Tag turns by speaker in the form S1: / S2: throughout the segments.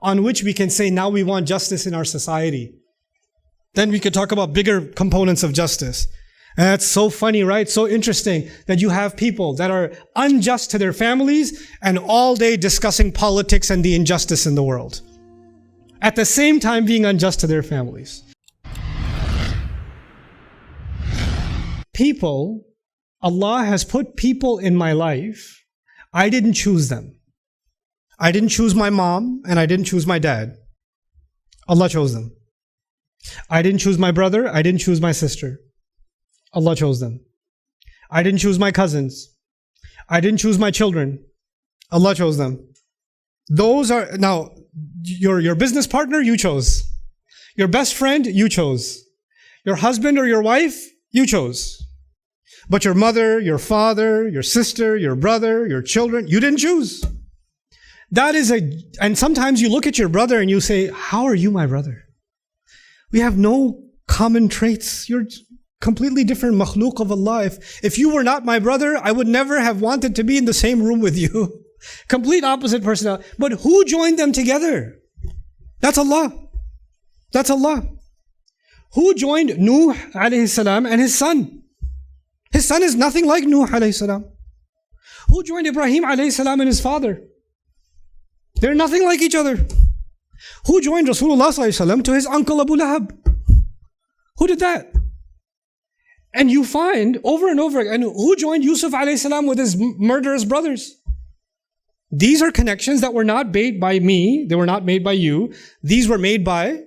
S1: on which we can say now we want justice in our society. Then we could talk about bigger components of justice. And that's so funny, right? So interesting that you have people that are unjust to their families and all day discussing politics and the injustice in the world. At the same time being unjust to their families. People, Allah has put people in my life. I didn't choose them. I didn't choose my mom and I didn't choose my dad. Allah chose them. I didn't choose my brother. I didn't choose my sister. Allah chose them. I didn't choose my cousins. I didn't choose my children. Allah chose them. Those are, now, your business partner, you chose. Your best friend, you chose. Your husband or your wife, you chose. But your mother, your father, your sister, your brother, your children, you didn't choose. That is and sometimes you look at your brother and you say, how are you my brother? We have no common traits. You're completely different makhluk of Allah. If you were not my brother, I would never have wanted to be in the same room with you. Complete opposite personality. But who joined them together? That's Allah. That's Allah. Who joined Nuh alayhi salam and his son? His son is nothing like Nuh alayhi salam. Who joined Ibrahim alayhi salam and his father? They're nothing like each other. Who joined Rasulullah sallallahu alaihi wasallam to his uncle Abu Lahab? Who did that? And you find over and over again, who joined Yusuf alayhi salam with his murderous brothers? These are connections that were not made by me. They were not made by you. These were made by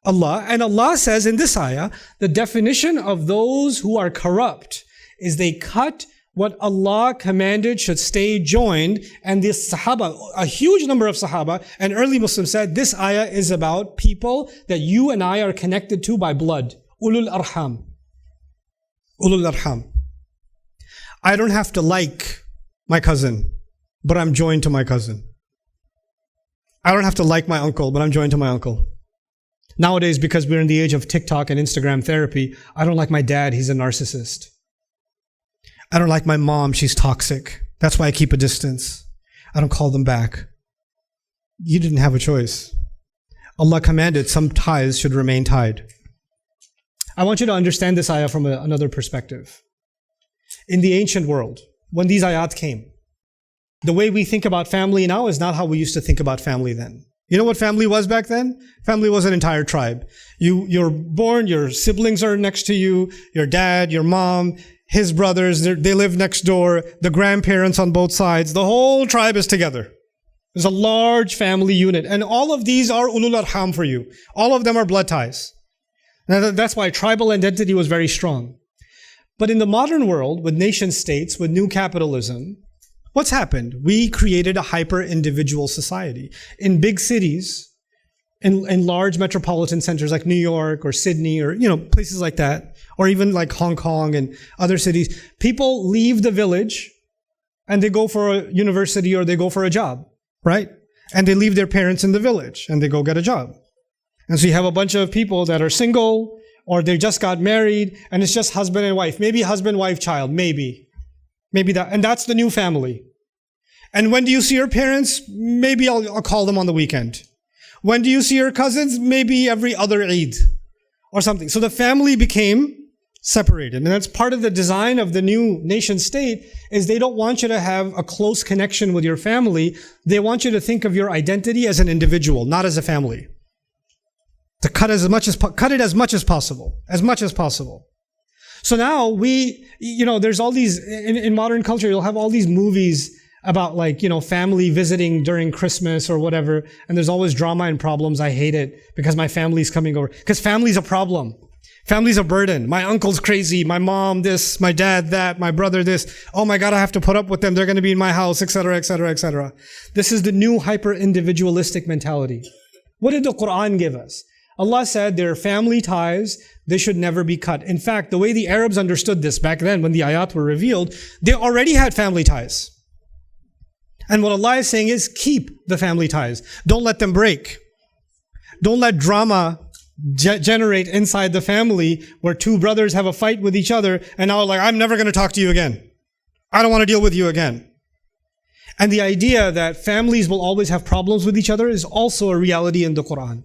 S1: Allah. And Allah says in this ayah, the definition of those who are corrupt is they cut what Allah commanded should stay joined. And this Sahaba, a huge number of Sahaba and early Muslims said, this ayah is about people that you and I are connected to by blood. Ulul Arham. Ulul Arham. I don't have to like my cousin, but I'm joined to my cousin. I don't have to like my uncle, but I'm joined to my uncle. Nowadays, because we're in the age of TikTok and Instagram therapy, I don't like my dad, he's a narcissist. I don't like my mom, she's toxic. That's why I keep a distance. I don't call them back. You didn't have a choice. Allah commanded some ties should remain tied. I want you to understand this ayah from another perspective. In the ancient world, when these ayat came, the way we think about family now is not how we used to think about family then. You know what family was back then? Family was an entire tribe. You're born, your siblings are next to you, your dad, your mom, his brothers, they live next door, the grandparents on both sides, the whole tribe is together. There's a large family unit, and all of these are ulul arham for you. All of them are blood ties. Now that's why tribal identity was very strong. But in the modern world, with nation states, with new capitalism, what's happened? We created a hyper-individual society. In big cities, in large metropolitan centers like New York or Sydney or, places like that, or even like Hong Kong and other cities, people leave the village and they go for a university or they go for a job, right? And they leave their parents in the village and they go get a job. And so you have a bunch of people that are single or they just got married and it's just husband and wife, maybe husband, wife, child, maybe that, and that's the new family. And when do you see your parents? Maybe I'll call them on the weekend. When do you see your cousins? Maybe every other Eid or something. So the family became separated. And that's part of the design of the new nation state is they don't want you to have a close connection with your family. They want you to think of your identity as an individual, not as a family. To cut it as much as possible. So now there's all these, in modern culture, you'll have all these movies about family visiting during Christmas or whatever. And there's always drama and problems. I hate it because my family's coming over. Because family's a problem. Family's a burden. My uncle's crazy. My mom this, my dad that, my brother this. Oh my God, I have to put up with them. They're going to be in my house, etc., etc., etc. This is the new hyper-individualistic mentality. What did the Quran give us? Allah said their family ties, they should never be cut. In fact, the way the Arabs understood this back then when the ayat were revealed, they already had family ties. And what Allah is saying is keep the family ties. Don't let them break. Don't let drama generate inside the family where two brothers have a fight with each other and now I'm never going to talk to you again. I don't want to deal with you again. And the idea that families will always have problems with each other is also a reality in the Quran.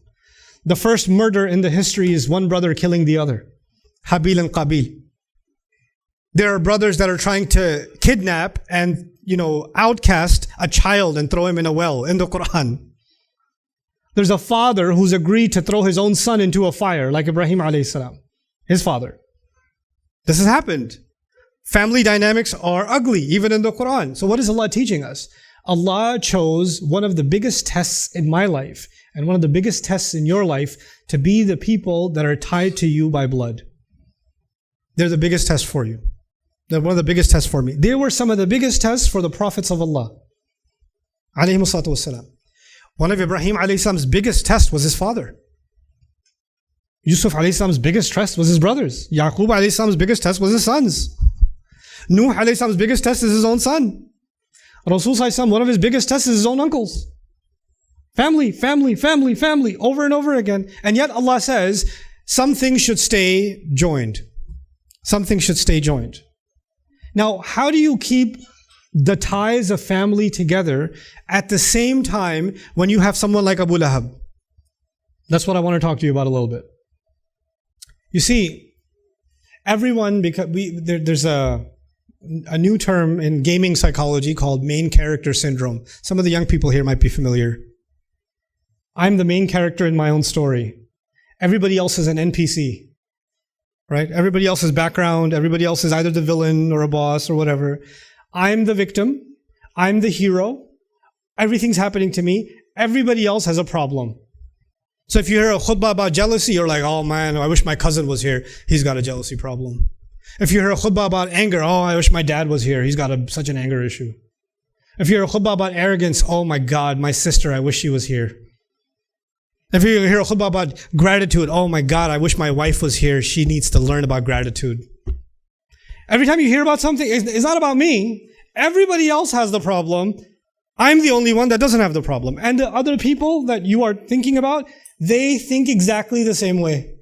S1: The first murder in the history is one brother killing the other. Habil and Qabil. There are brothers that are trying to kidnap and, outcast a child and throw him in a well in the Quran. There's a father who's agreed to throw his own son into a fire, like Ibrahim alayhi salam, his father. This has happened. Family dynamics are ugly, even in the Quran. So what is Allah teaching us? Allah chose one of the biggest tests in my life and one of the biggest tests in your life to be the people that are tied to you by blood. They're the biggest test for you. They're one of the biggest tests for me. They were some of the biggest tests for the prophets of Allah. Alayhimu salatu wassalam. One of Ibrahim alayhi salam's biggest tests was his father. Yusuf alayhi salam's biggest test was his brothers. Yaqub alayhi salam's biggest test was his sons. Nuh alayhi salam's biggest test is his own son. Rasul sallallahu alaihi wasallam, one of his biggest tests is his own uncles. Family, family, family, family, over and over again. And yet Allah says, some things should stay joined. Some things should stay joined. Now, how do you keep the ties of family together at the same time when you have someone like Abu Lahab? That's what I want to talk to you about a little bit. You see, everyone, because there's a new term in gaming psychology called main character syndrome. Some of the young people here might be familiar. I'm the main character in my own story. Everybody else is an NPC. Right? Everybody else's background, everybody else is either the villain or a boss or whatever. I'm the victim. I'm the hero. Everything's happening to me. Everybody else has a problem. So if you hear a khutbah about jealousy, you're like, oh man, I wish my cousin was here. He's got a jealousy problem. If you hear a khutbah about anger, oh, I wish my dad was here. He's got such an anger issue. If you hear a khutbah about arrogance, oh my God, my sister, I wish she was here. If you hear a khutbah about gratitude, oh my God, I wish my wife was here. She needs to learn about gratitude. Every time you hear about something, it's not about me. Everybody else has the problem. I'm the only one that doesn't have the problem. And the other people that you are thinking about, they think exactly the same way.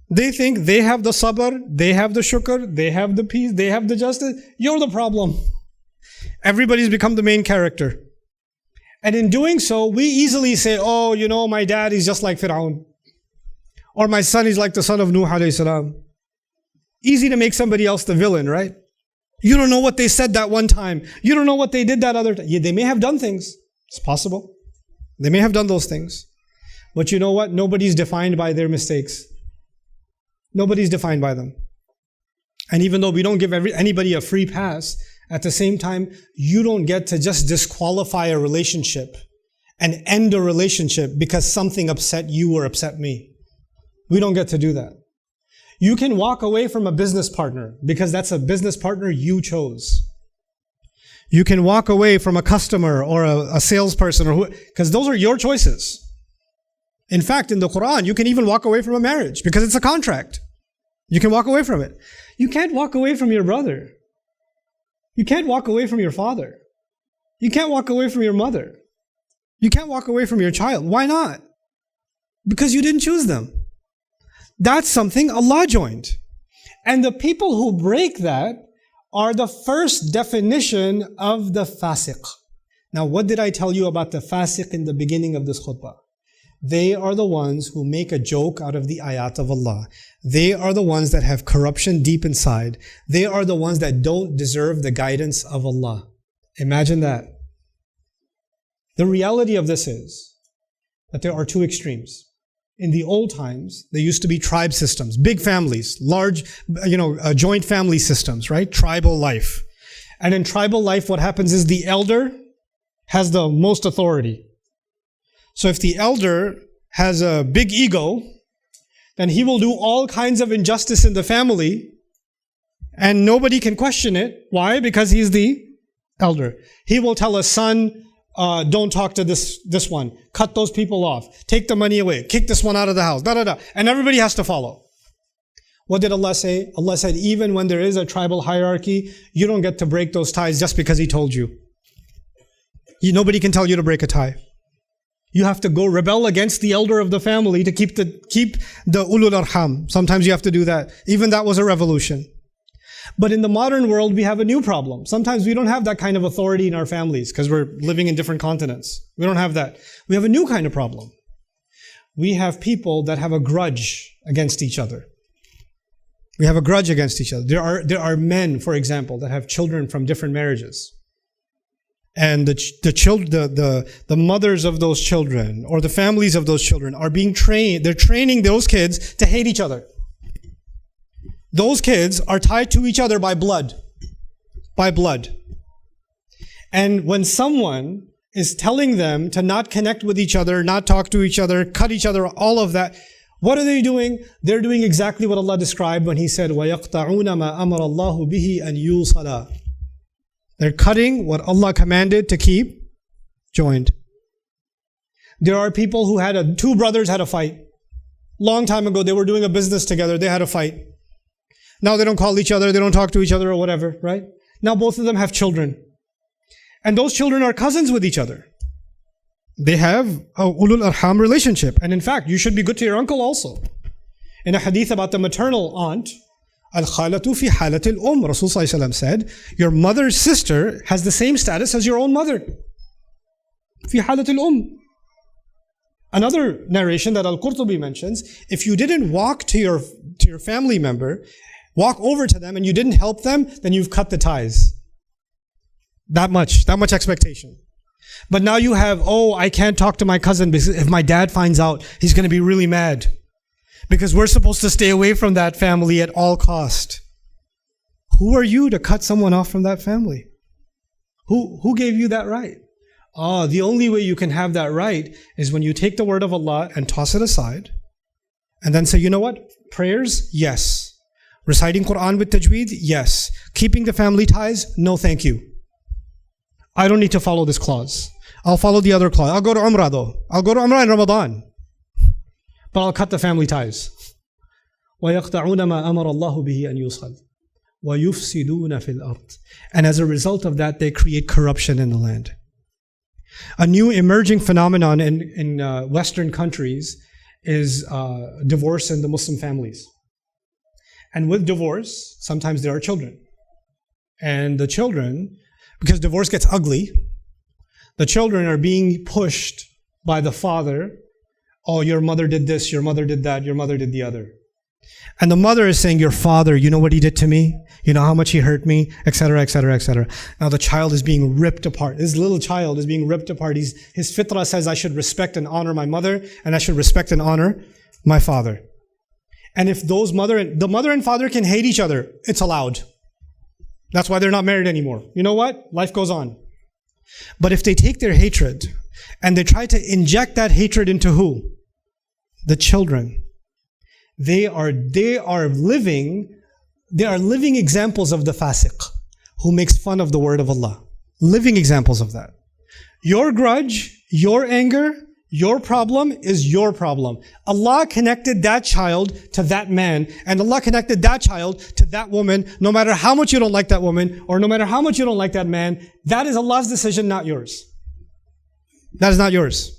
S1: They think they have the sabr, they have the shukr, they have the peace, they have the justice. You're the problem. Everybody's become the main character. And in doing so, we easily say, oh, my dad is just like Fir'aun. Or my son is like the son of Nuh alayhi salam. Easy to make somebody else the villain, right? You don't know what they said that one time. You don't know what they did that other time. Yeah, they may have done things. It's possible. They may have done those things. But you know what? Nobody's defined by their mistakes. Nobody's defined by them. And even though we don't give anybody a free pass, at the same time, you don't get to just disqualify a relationship and end a relationship because something upset you or upset me. We don't get to do that. You can walk away from a business partner because that's a business partner you chose. You can walk away from a customer or a salesperson because those are your choices. In fact, in the Quran, you can even walk away from a marriage because it's a contract. You can walk away from it. You can't walk away from your brother. You can't walk away from your father. You can't walk away from your mother. You can't walk away from your child. Why not? Because you didn't choose them. That's something Allah joined. And the people who break that are the first definition of the fasiq. Now, what did I tell you about the fasiq in the beginning of this khutbah? They are the ones who make a joke out of the ayat of Allah. They are the ones that have corruption deep inside. They are the ones that don't deserve the guidance of Allah. Imagine that. The reality of this is that there are two extremes. In the old times, there used to be tribe systems, big families, large, joint family systems, right? Tribal life. And in tribal life, what happens is the elder has the most authority. So if the elder has a big ego, then he will do all kinds of injustice in the family and nobody can question it. Why? Because he's the elder. He will tell a son, don't talk to this one. Cut those people off. Take the money away. Kick this one out of the house. And everybody has to follow. What did Allah say? Allah said, even when there is a tribal hierarchy, you don't get to break those ties just because He told you. Nobody can tell you to break a tie. You have to go rebel against the elder of the family to keep the ulul arham. Sometimes you have to do that. Even that was a revolution. But in the modern world, we have a new problem. Sometimes we don't have that kind of authority in our families because we're living in different continents. We don't have that. We have a new kind of problem. We have people that have a grudge against each other. We have a grudge against each other. There are men, for example, that have children from different marriages. And the mothers of those children or the families of those children are being trained. They're training those kids to hate each other. Those kids are tied to each other by blood. By blood. And when someone is telling them to not connect with each other, not talk to each other, cut each other, all of that, what are they doing? They're doing exactly what Allah described when He said, وَيَقْطَعُونَ مَا أَمَرَ اللَّهُ بِهِ أَنْ يُوصَلَ. They're cutting what Allah commanded to keep joined. There are people who two brothers had a fight. Long time ago, they were doing a business together, they had a fight. Now they don't call each other, they don't talk to each other or whatever, right? Now both of them have children. And those children are cousins with each other. They have a ulul arham relationship. And in fact, you should be good to your uncle also. In a hadith about the maternal aunt, al-khalatu fi halat al-um, Rasul Sallallahu Alaihi Wasallam said, your mother's sister has the same status as your own mother. Fi halat al-um. Another narration that Al-Qurtubi mentions, if you didn't walk to your family member, walk over to them and you didn't help them, then you've cut the ties. That much expectation. But now you have, I can't talk to my cousin because if my dad finds out, he's going to be really mad. Because we're supposed to stay away from that family at all cost. Who are you to cut someone off from that family? Who gave you that right? The only way you can have that right is when you take the word of Allah and toss it aside and then say, you know what? Prayers? Yes. Reciting Quran with tajweed? Yes. Keeping the family ties? No, thank you. I don't need to follow this clause. I'll follow the other clause. I'll go to Umrah though. I'll go to Umrah in Ramadan. But I'll cut the family ties. وَيَقْطَعُونَ مَا أَمَرَ اللَّهُ بِهِ أَنْ يُوصَلَ وَيُفْسِدُونَ فِي الْأَرْضِ. And as a result of that, they create corruption in the land. A new emerging phenomenon in Western countries is divorce in the Muslim families. And with divorce, sometimes there are children. And the children, because divorce gets ugly, the children are being pushed by the father. Your mother did this, your mother did that, your mother did the other. And the mother is saying, your father, you know what he did to me? You know how much he hurt me, etc., etc., etc. Now the child is being ripped apart. This little child is being ripped apart. His fitrah says, I should respect and honor my mother, and I should respect and honor my father. And if the mother and father can hate each other, it's allowed. That's why they're not married anymore. You know what? Life goes on. But if they take their hatred and they try to inject that hatred into who? The children. They are living examples of the fasiq who makes fun of the word of Allah. Living examples of that. Your grudge, your anger, your problem is your problem. Allah connected that child to that man, and Allah connected that child to that woman. No matter how much you don't like that woman, or no matter how much you don't like that man, that is Allah's decision, not yours. That is not yours.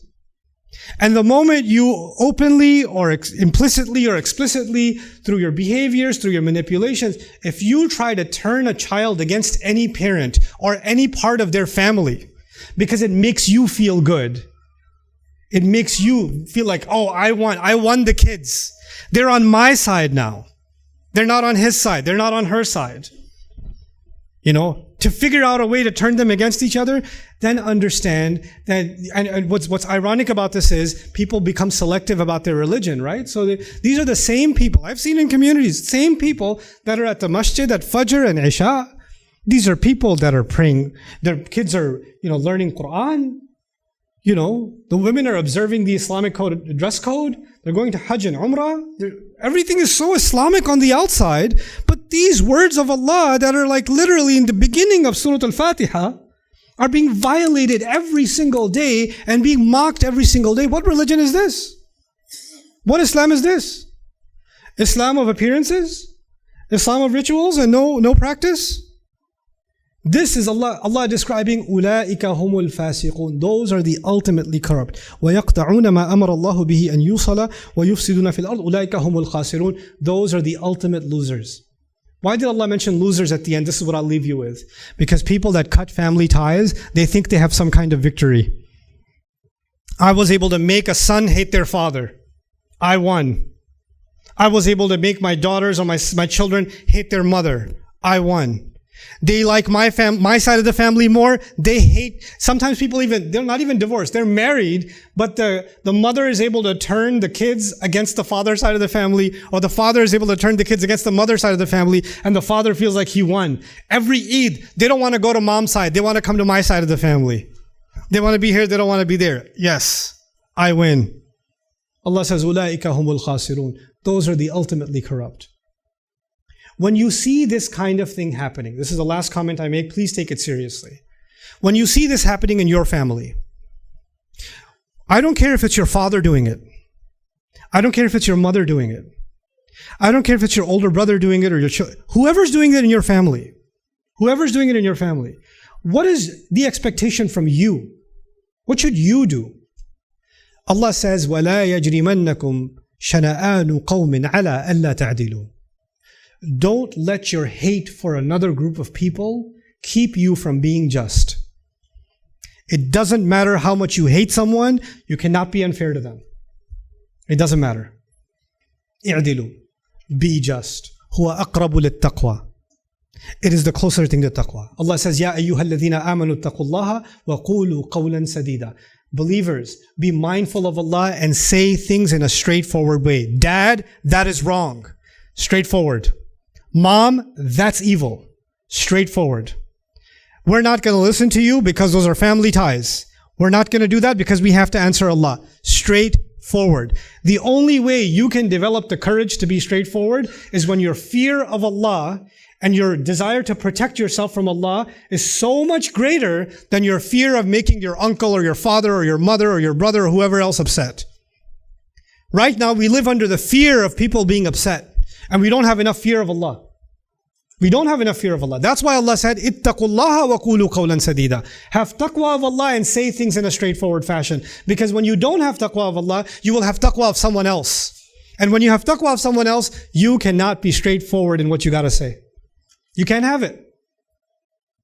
S1: And the moment you openly or implicitly or explicitly, through your behaviors, through your manipulations, if you try to turn a child against any parent or any part of their family because it makes you feel good, it makes you feel like, I won the kids. They're on my side now. They're not on his side. They're not on her side. To figure out a way to turn them against each other, then understand that, and what's ironic about this is people become selective about their religion, right? So these are the same people, I've seen in communities, same people that are at the masjid at Fajr and Isha. These are people that are praying, their kids are, learning Quran. The women are observing the Islamic dress code. They're going to Hajj and Umrah. Everything is so Islamic on the outside, but these words of Allah that are like literally in the beginning of Surah Al-Fatiha are being violated every single day and being mocked every single day. What religion is this? What Islam is this? Islam of appearances? Islam of rituals and no practice? This is Allah describing أُولَٰئِكَ هُمُ الْفَاسِقُونَ. Those are the ultimately corrupt. وَيَقْطَعُونَ مَا أَمَرَ اللَّهُ بِهِ أَنْ يُوصَلَ وَيُفْسِدُونَ فِي الْأَرْضِ أُولَٰئِكَ هُمُ الْخَاسِرُونَ. Those are the ultimate losers. Why did Allah mention losers at the end? This is what I'll leave you with. Because people that cut family ties, they think they have some kind of victory. I was able to make a son hate their father. I won. I was able to make my daughters or my children hate their mother. I won. They like my side of the family more. They hate, sometimes people they're not even divorced. They're married, but the mother is able to turn the kids against the father side of the family, or the father is able to turn the kids against the mother side of the family, and the father feels like he won. Every Eid, they don't want to go to mom's side. They want to come to my side of the family. They want to be here. They don't want to be there. Yes, I win. Allah says, أُولَٰئِكَ هُمُ الْخَاسِرُونَ. Those are the ultimately corrupt. When you see this kind of thing happening, this is the last comment I make, please take it seriously. When you see this happening in your family, I don't care if it's your father doing it. I don't care if it's your mother doing it. I don't care if it's your older brother doing it or your whoever's doing it in your family. Whoever's doing it in your family. What is the expectation from you? What should you do? Allah says, وَلَا يَجْرِمَنَّكُمْ شَنَآنُ قَوْمٍ عَلَىٰ أَلَّا تَعْدِلُوا. Don't let your hate for another group of people keep you from being just. It doesn't matter how much you hate someone, you cannot be unfair to them. It doesn't matter. اعدلوا. Be just. هو أقرب للتقوى. It is the closer thing to taqwa. Allah says, يا أيها الذين آمنوا اتقوا الله وقولوا قولا سديدا. Believers, be mindful of Allah and say things in a straightforward way. Dad, that is wrong. Straightforward. Mom, that's evil. Straightforward. We're not going to listen to you because those are family ties. We're not going to do that because we have to answer Allah. Straightforward. The only way you can develop the courage to be straightforward is when your fear of Allah and your desire to protect yourself from Allah is so much greater than your fear of making your uncle or your father or your mother or your brother or whoever else upset. Right now, we live under the fear of people being upset, and we don't have enough fear of Allah. We don't have enough fear of Allah. That's why Allah said, اتَّقُوا اللَّهَ وَقُولُوا قَوْلًا سَدِيدًا. Have taqwa of Allah and say things in a straightforward fashion. Because when you don't have taqwa of Allah, you will have taqwa of someone else. And when you have taqwa of someone else, you cannot be straightforward in what you gotta say. You can't have it.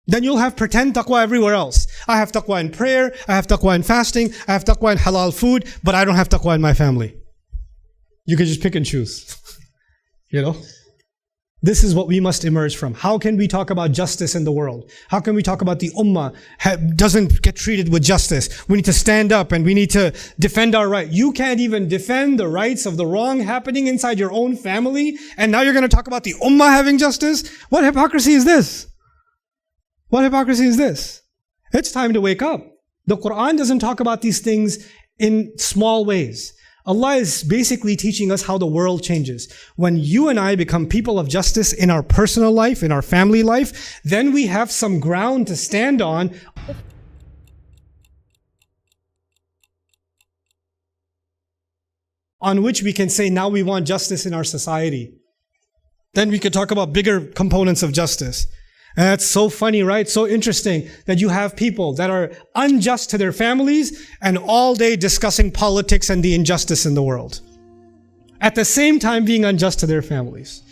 S1: Then you'll have pretend taqwa everywhere else. I have taqwa in prayer, I have taqwa in fasting, I have taqwa in halal food, but I don't have taqwa in my family. You can just pick and choose. You know? This is what we must emerge from. How can we talk about justice in the world? How can we talk about the ummah doesn't get treated with justice? We need to stand up and we need to defend our right. You can't even defend the rights of the wrong happening inside your own family, and now you're going to talk about the ummah having justice? What hypocrisy is this? What hypocrisy is this? It's time to wake up. The Quran doesn't talk about these things in small ways. Allah is basically teaching us how the world changes. When you and I become people of justice in our personal life, in our family life, then we have some ground to stand on which we can say, now we want justice in our society. Then we can talk about bigger components of justice. And that's so funny, right? So interesting that you have people that are unjust to their families and all day discussing politics and the injustice in the world, at the same time being unjust to their families.